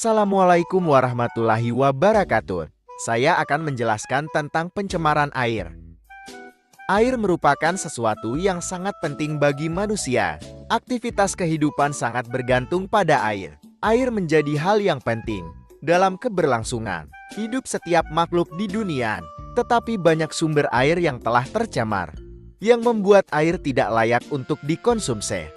Assalamualaikum warahmatullahi wabarakatuh. Saya akan menjelaskan tentang pencemaran air. Air merupakan sesuatu yang sangat penting bagi manusia. Aktivitas kehidupan sangat bergantung pada air. Air menjadi hal yang penting dalam keberlangsungan hidup setiap makhluk di dunia. Tetapi banyak sumber air yang telah tercemar, yang membuat air tidak layak untuk dikonsumsi.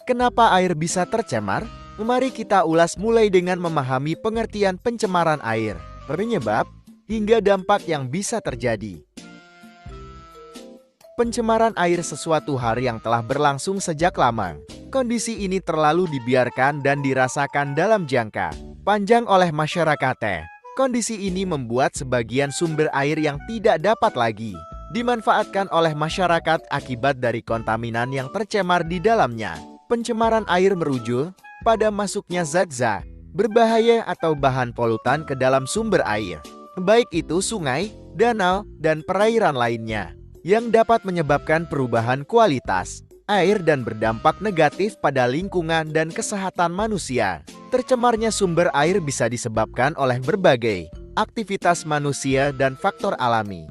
Kenapa air bisa tercemar? Mari kita ulas mulai dengan memahami pengertian pencemaran air, penyebab, hingga dampak yang bisa terjadi. Pencemaran air sesuatu hal yang telah berlangsung sejak lama. Kondisi ini terlalu dibiarkan dan dirasakan dalam jangka panjang oleh masyarakat. Kondisi ini membuat sebagian sumber air yang tidak dapat lagi dimanfaatkan oleh masyarakat akibat dari kontaminan yang tercemar di dalamnya. Pencemaran air merujuk pada masuknya zat-zat berbahaya atau bahan polutan ke dalam sumber air, baik itu sungai, danau, dan perairan lainnya, yang dapat menyebabkan perubahan kualitas air dan berdampak negatif pada lingkungan dan kesehatan manusia. Tercemarnya sumber air bisa disebabkan oleh berbagai aktivitas manusia dan faktor alami.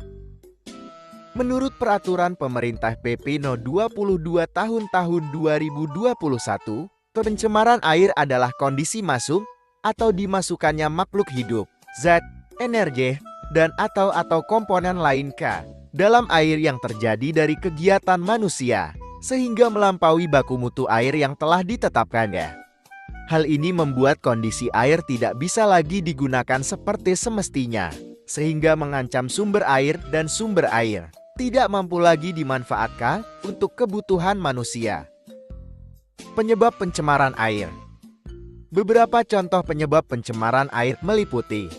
Menurut peraturan pemerintah PP No. 22 tahun 2021, pencemaran air adalah kondisi masuk atau dimasukkannya makhluk hidup, zat, energi, dan atau komponen lain ke dalam air yang terjadi dari kegiatan manusia, sehingga melampaui baku mutu air yang telah ditetapkannya. Hal ini membuat kondisi air tidak bisa lagi digunakan seperti semestinya, sehingga mengancam sumber air dan sumber air tidak mampu lagi dimanfaatkan untuk kebutuhan manusia. Penyebab pencemaran air. Beberapa contoh penyebab pencemaran air meliputi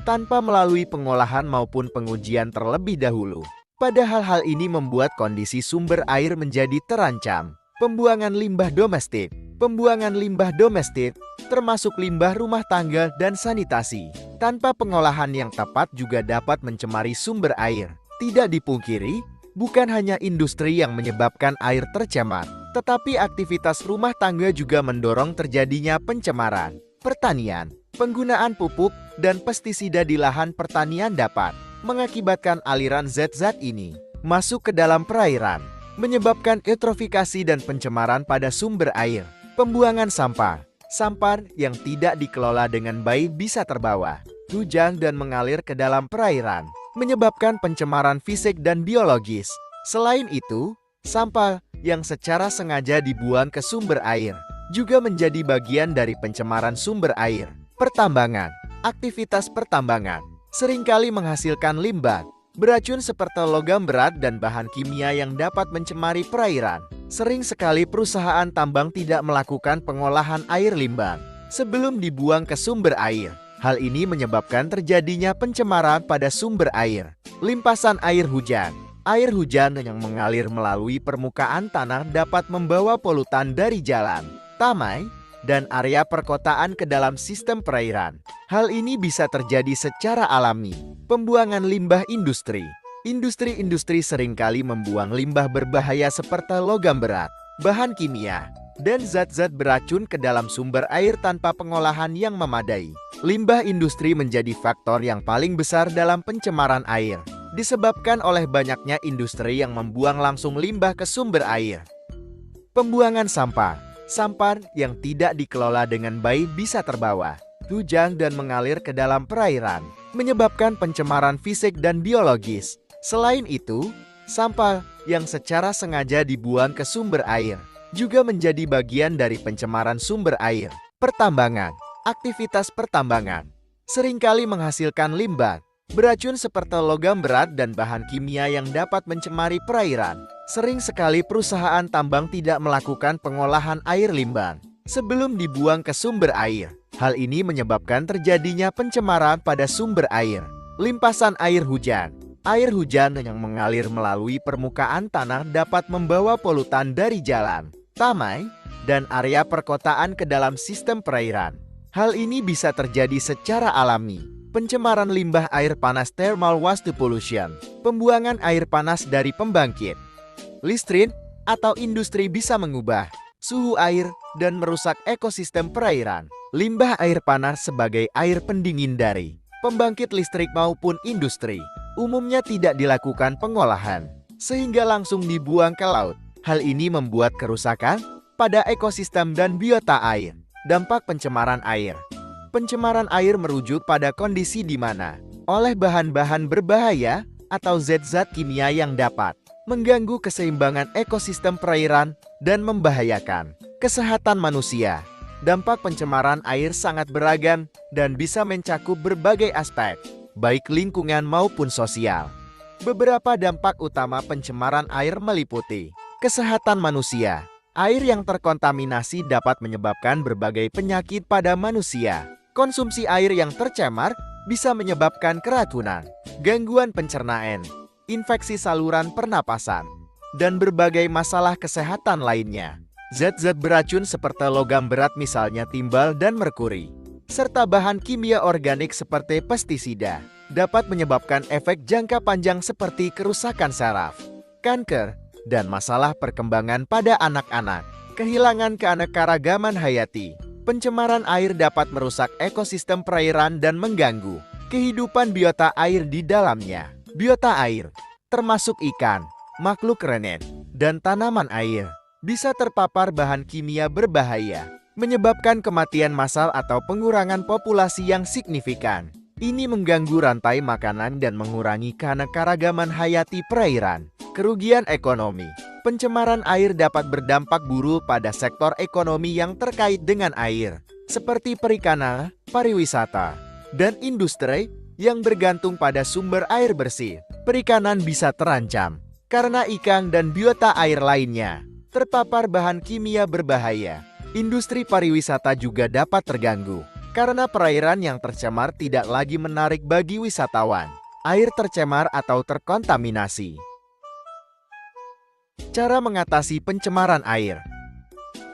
tanpa melalui pengolahan maupun pengujian terlebih dahulu. Padahal hal ini membuat kondisi sumber air menjadi terancam. Pembuangan limbah domestik. Pembuangan limbah domestik termasuk limbah rumah tangga dan sanitasi tanpa pengolahan yang tepat juga dapat mencemari sumber air. Tidak dipungkiri, bukan hanya industri yang menyebabkan air tercemar, tetapi aktivitas rumah tangga juga mendorong terjadinya pencemaran. Pertanian, penggunaan pupuk dan pestisida di lahan pertanian dapat mengakibatkan aliran zat-zat ini masuk ke dalam perairan, menyebabkan eutrofikasi dan pencemaran pada sumber air. Pembuangan sampah. Sampah yang tidak dikelola dengan baik bisa terbawa hujan dan mengalir ke dalam perairan, menyebabkan pencemaran fisik dan biologis. Selain itu, sampah yang secara sengaja dibuang ke sumber air juga menjadi bagian dari pencemaran sumber air. Pertambangan. Aktivitas pertambangan seringkali menghasilkan limbah beracun seperti logam berat dan bahan kimia yang dapat mencemari perairan. Sering sekali perusahaan tambang tidak melakukan pengolahan air limbah sebelum dibuang ke sumber air. Hal ini menyebabkan terjadinya pencemaran pada sumber air. Limpasan air hujan. Air hujan yang mengalir melalui permukaan tanah dapat membawa polutan dari jalan, taman, dan area perkotaan ke dalam sistem perairan. Hal ini bisa terjadi secara alami. Pembuangan limbah industri. Industri seringkali membuang limbah berbahaya seperti logam berat, bahan kimia, dan zat-zat beracun ke dalam sumber air tanpa pengolahan yang memadai. Limbah industri menjadi faktor yang paling besar dalam pencemaran air, disebabkan oleh banyaknya industri yang membuang langsung limbah ke sumber air. Pembuangan sampah. Sampah yang tidak dikelola dengan baik bisa terbawa hujan dan mengalir ke dalam perairan, menyebabkan pencemaran fisik dan biologis. Selain itu, sampah yang secara sengaja dibuang ke sumber air juga menjadi bagian dari pencemaran sumber air. Pertambangan. Aktivitas pertambangan seringkali menghasilkan limbah beracun seperti logam berat dan bahan kimia yang dapat mencemari perairan. Sering sekali perusahaan tambang tidak melakukan pengolahan air limbah sebelum dibuang ke sumber air. Hal ini menyebabkan terjadinya pencemaran pada sumber air. Limpasan air hujan. Air hujan yang mengalir melalui permukaan tanah dapat membawa polutan dari jalan, taman, dan area perkotaan ke dalam sistem perairan. Hal ini bisa terjadi secara alami. Pencemaran limbah air panas thermal waste pollution. Pembuangan air panas dari pembangkit listrik atau industri bisa mengubah suhu air dan merusak ekosistem perairan. Limbah air panas sebagai air pendingin dari pembangkit listrik maupun industri umumnya tidak dilakukan pengolahan, sehingga langsung dibuang ke laut. Hal ini membuat kerusakan pada ekosistem dan biota air. Dampak pencemaran air. Pencemaran air merujuk pada kondisi di mana oleh bahan-bahan berbahaya atau zat-zat kimia yang dapat mengganggu keseimbangan ekosistem perairan dan membahayakan kesehatan manusia. Dampak pencemaran air sangat beragam dan bisa mencakup berbagai aspek, baik lingkungan maupun sosial. Beberapa dampak utama pencemaran air meliputi kesehatan manusia. Air yang terkontaminasi dapat menyebabkan berbagai penyakit pada manusia. Konsumsi air yang tercemar bisa menyebabkan keracunan, gangguan pencernaan, infeksi saluran pernapasan, dan berbagai masalah kesehatan lainnya. Zat-zat beracun seperti logam berat misalnya timbal dan merkuri, serta bahan kimia organik seperti pestisida, dapat menyebabkan efek jangka panjang seperti kerusakan saraf, kanker, dan masalah perkembangan pada anak-anak. Kehilangan keanekaragaman hayati. Pencemaran air dapat merusak ekosistem perairan dan mengganggu kehidupan biota air di dalamnya. Biota air, termasuk ikan, makhluk rennet, dan tanaman air, bisa terpapar bahan kimia berbahaya, menyebabkan kematian massal atau pengurangan populasi yang signifikan. Ini mengganggu rantai makanan dan mengurangi keanekaragaman hayati perairan. Kerugian ekonomi. Pencemaran air dapat berdampak buruk pada sektor ekonomi yang terkait dengan air, seperti perikanan, pariwisata, dan industri yang bergantung pada sumber air bersih. Perikanan bisa terancam karena ikan dan biota air lainnya terpapar bahan kimia berbahaya. Industri pariwisata juga dapat terganggu karena perairan yang tercemar tidak lagi menarik bagi wisatawan. Air tercemar atau terkontaminasi. Cara mengatasi pencemaran air.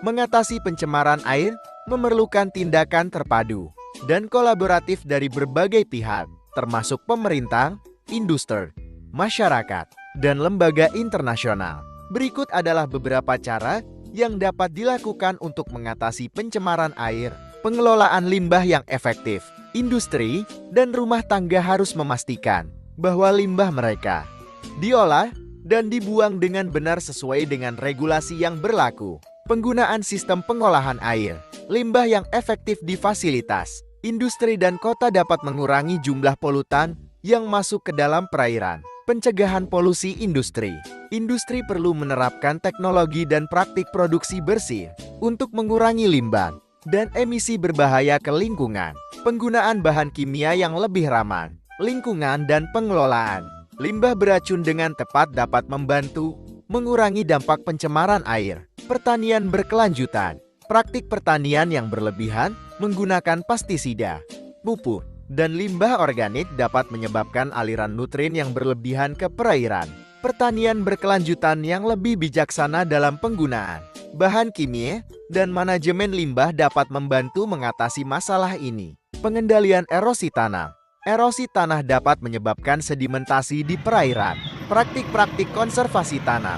Mengatasi pencemaran air memerlukan tindakan terpadu dan kolaboratif dari berbagai pihak, termasuk pemerintah, industri, masyarakat, dan lembaga internasional. Berikut adalah beberapa cara yang dapat dilakukan untuk mengatasi pencemaran air. Pengelolaan limbah yang efektif. Industri dan rumah tangga harus memastikan bahwa limbah mereka diolah dan dibuang dengan benar sesuai dengan regulasi yang berlaku. Penggunaan sistem pengolahan air. Limbah yang efektif di fasilitas. Industri dan kota dapat mengurangi jumlah polutan yang masuk ke dalam perairan. Pencegahan polusi industri. Industri perlu menerapkan teknologi dan praktik produksi bersih untuk mengurangi limbah dan emisi berbahaya ke lingkungan. Penggunaan bahan kimia yang lebih ramah lingkungan dan pengelolaan limbah beracun dengan tepat dapat membantu mengurangi dampak pencemaran air. Pertanian berkelanjutan. Praktik pertanian yang berlebihan menggunakan pestisida, pupuk, dan limbah organik dapat menyebabkan aliran nutrien yang berlebihan ke perairan. Pertanian berkelanjutan yang lebih bijaksana dalam penggunaan bahan kimia dan manajemen limbah dapat membantu mengatasi masalah ini. Pengendalian erosi tanah. Erosi tanah dapat menyebabkan sedimentasi di perairan. Praktik-praktik konservasi tanah.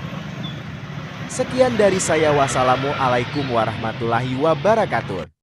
Sekian dari saya. Wassalamualaikum warahmatullahi wabarakatuh.